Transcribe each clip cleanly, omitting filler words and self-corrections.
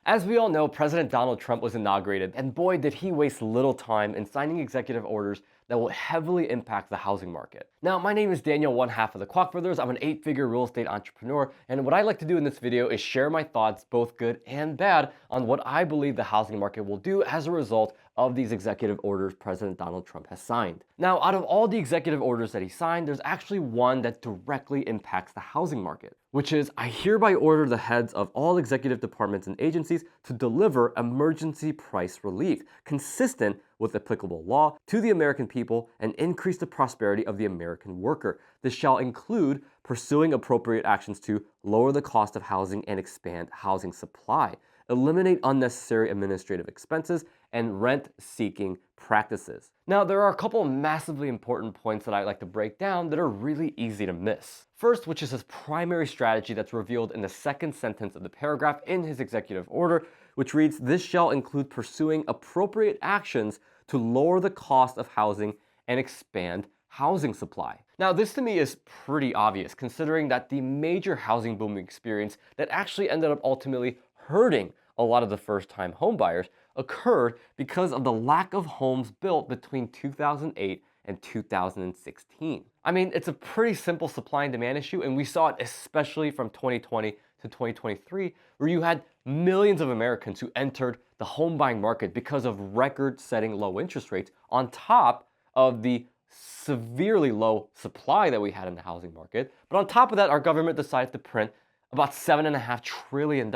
As we all know, President Donald Trump was inaugurated, and boy, did he waste little time in signing executive orders that will heavily impact the housing market. Now, my name is Daniel, one half of the Kwok Brothers. I'm an 8-figure real estate entrepreneur, and what I like to do in this video is share my thoughts, both good and bad, on what I believe the housing market will do as a result of these executive orders President Donald Trump has signed. Now, out of all the executive orders that he signed, there's actually one that directly impacts the housing market, which is, I hereby order the heads of all executive departments and agencies to deliver emergency price relief consistent with applicable law to the American people and increase the prosperity of the American worker. This shall include pursuing appropriate actions to lower the cost of housing and expand housing supply, eliminate unnecessary administrative expenses, and rent-seeking practices. Now, there are a couple of massively important points that I like to break down that are really easy to miss. First, which is his primary strategy that's revealed in the second sentence of the paragraph in his executive order, which reads, "This shall include pursuing appropriate actions to lower the cost of housing and expand housing supply." Now, this to me is pretty obvious, considering that the major housing boom experience that actually ended up ultimately hurting a lot of the first-time home buyers occurred because of the lack of homes built between 2008 and 2016. I mean, it's a pretty simple supply and demand issue, and we saw it especially from 2020 to 2023, where you had millions of Americans who entered the home buying market because of record-setting low interest rates on top of the severely low supply that we had in the housing market. But on top of that, our government decided to print about $7.5 trillion,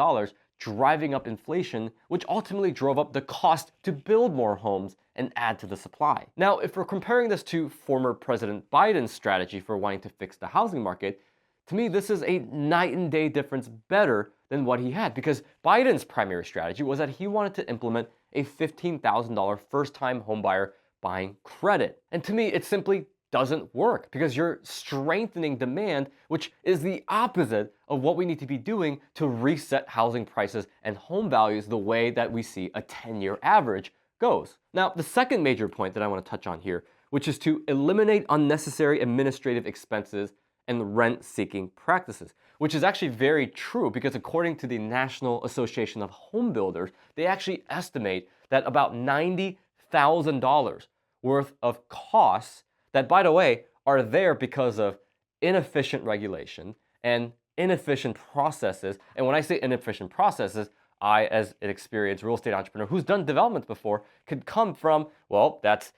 driving up inflation, which ultimately drove up the cost to build more homes and add to the supply. Now, if we're comparing this to former President Biden's strategy for wanting to fix the housing market, to me, this is a night and day difference better than what he had, because Biden's primary strategy was that he wanted to implement a $15,000 first-time homebuyer buying credit. And to me, it simply doesn't work because you're strengthening demand, which is the opposite of what we need to be doing to reset housing prices and home values the way that we see a 10-year average goes. Now, the second major point that I want to touch on here, which is to eliminate unnecessary administrative expenses and rent-seeking practices, which is actually very true because according to the National Association of Home Builders, they actually estimate that about $90,000 worth of costs that, by the way, are there because of inefficient regulation and inefficient processes. And when I say inefficient processes, I, as an experienced real estate entrepreneur who's done developments before, could come from, well, that's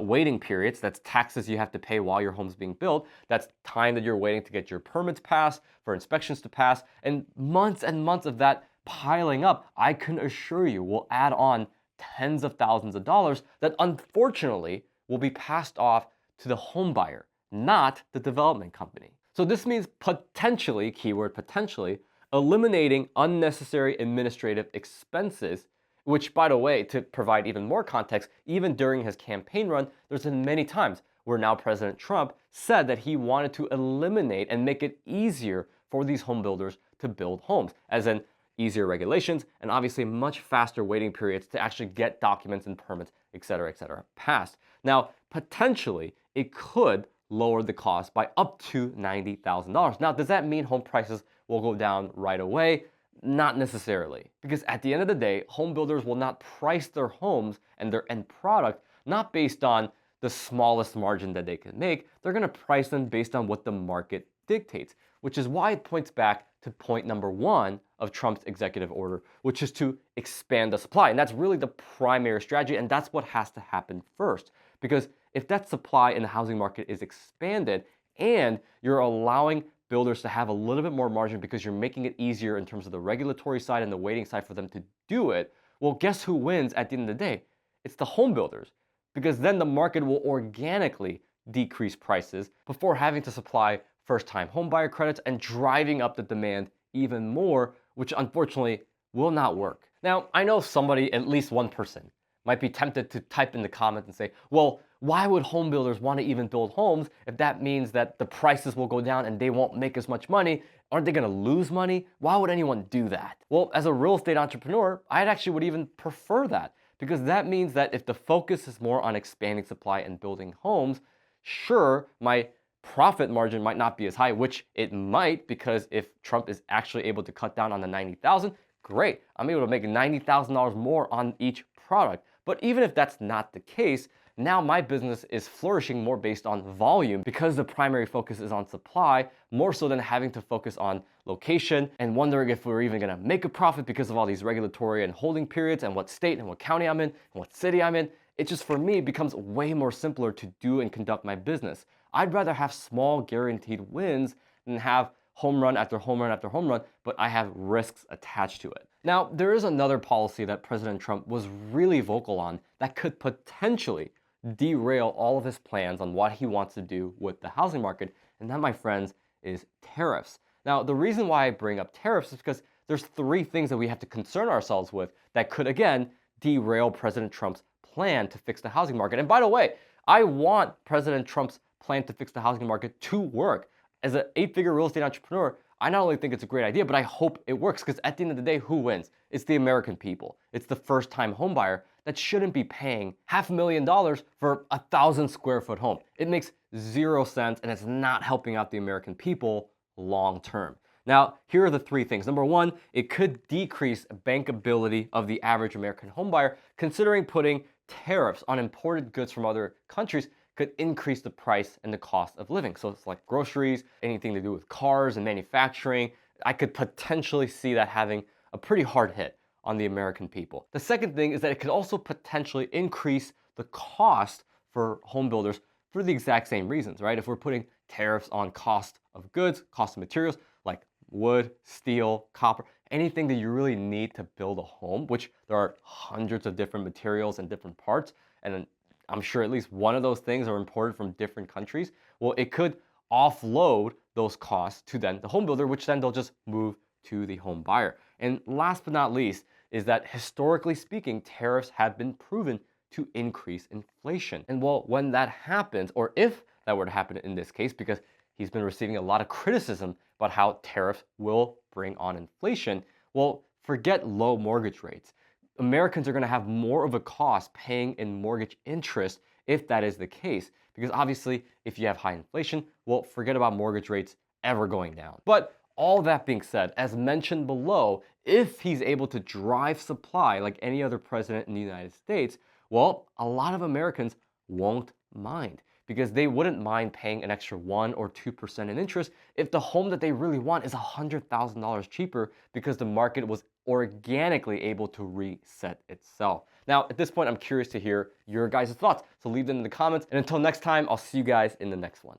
waiting periods, that's taxes you have to pay while your home's being built, that's time that you're waiting to get your permits passed, for inspections to pass, and months of that piling up, I can assure you, will add on tens of thousands of dollars that unfortunately will be passed off to the home buyer, not the development company. So this means potentially, keyword potentially, eliminating unnecessary administrative expenses, which, by the way, to provide even more context, even during his campaign run, there's been many times where now President Trump said that he wanted to eliminate and make it easier for these home builders to build homes, as in easier regulations and obviously much faster waiting periods to actually get documents and permits, et cetera, passed. Now, potentially, it could lower the cost by up to $90,000. Now, does that mean home prices will go down right away? Not necessarily, because at the end of the day, home builders will not price their homes and their end product not based on the smallest margin that they can make. They're going to price them based on what the market dictates, which is why it points back to point number one of Trump's executive order, which is to expand the supply. And that's really the primary strategy, and that's what has to happen first. Because if that supply in the housing market is expanded and you're allowing builders to have a little bit more margin because you're making it easier in terms of the regulatory side and the waiting side for them to do it, well, guess who wins at the end of the day? It's the home builders, because then the market will organically decrease prices before having to supply first-time homebuyer credits and driving up the demand even more, which unfortunately will not work. Now, I know somebody, at least one person, might be tempted to type in the comments and say, well, why would home builders want to even build homes if that means that the prices will go down and they won't make as much money? Aren't they going to lose money? Why would anyone do that? Well, as a real estate entrepreneur, I actually would even prefer that, because that means that if the focus is more on expanding supply and building homes, sure, my profit margin might not be as high, which it might, because if Trump is actually able to cut down on the 90,000, great. I'm able to make $90,000 more on each product. But even if that's not the case, now my business is flourishing more based on volume because the primary focus is on supply, more so than having to focus on location and wondering if we're even gonna make a profit because of all these regulatory and holding periods and what state and what county I'm in and what city I'm in. It just, for me, becomes way more simpler to do and conduct my business. I'd rather have small guaranteed wins than have home run after home run after home run, but I have risks attached to it. Now, there is another policy that President Trump was really vocal on that could potentially derail all of his plans on what he wants to do with the housing market, and that, my friends, is tariffs. Now, the reason why I bring up tariffs is because there's three things that we have to concern ourselves with that could, again, derail President Trump's plan to fix the housing market. And by the way, I want President Trump's plan to fix the housing market to work. As an 8-figure real estate entrepreneur, I not only think it's a great idea, but I hope it works, because at the end of the day, who wins? It's the American people. It's the first-time home buyer that shouldn't be paying $500,000 for a 1,000-square-foot home. It makes zero sense, and it's not helping out the American people long term. Now, here are the three things. Number one, it could decrease bankability of the average American homebuyer, considering putting tariffs on imported goods from other countries could increase the price and the cost of living. So it's like groceries, anything to do with cars and manufacturing. I could potentially see that having a pretty hard hit on the American people. The second thing is that it could also potentially increase the cost for home builders for the exact same reasons, right? If we're putting tariffs on cost of goods, cost of materials like wood, steel, copper, anything that you really need to build a home, which there are hundreds of different materials and different parts, and I'm sure at least one of those things are imported from different countries. Well, it could offload those costs to then the home builder, which then they'll just move to the home buyer. And last but not least is that, historically speaking, tariffs have been proven to increase inflation. And well, when that happens, or if that were to happen in this case, because he's been receiving a lot of criticism about how tariffs will bring on inflation, well, forget low mortgage rates. Americans are going to have more of a cost paying in mortgage interest if that is the case. Because obviously, if you have high inflation, well, forget about mortgage rates ever going down. But all that being said, as mentioned below, if he's able to drive supply like any other president in the United States, well, a lot of Americans won't mind, because they wouldn't mind paying an extra 1 or 2% in interest if the home that they really want is $100,000 cheaper, because the market was organically able to reset itself. Now, at this point, I'm curious to hear your guys' thoughts, so leave them in the comments. And until next time, I'll see you guys in the next one.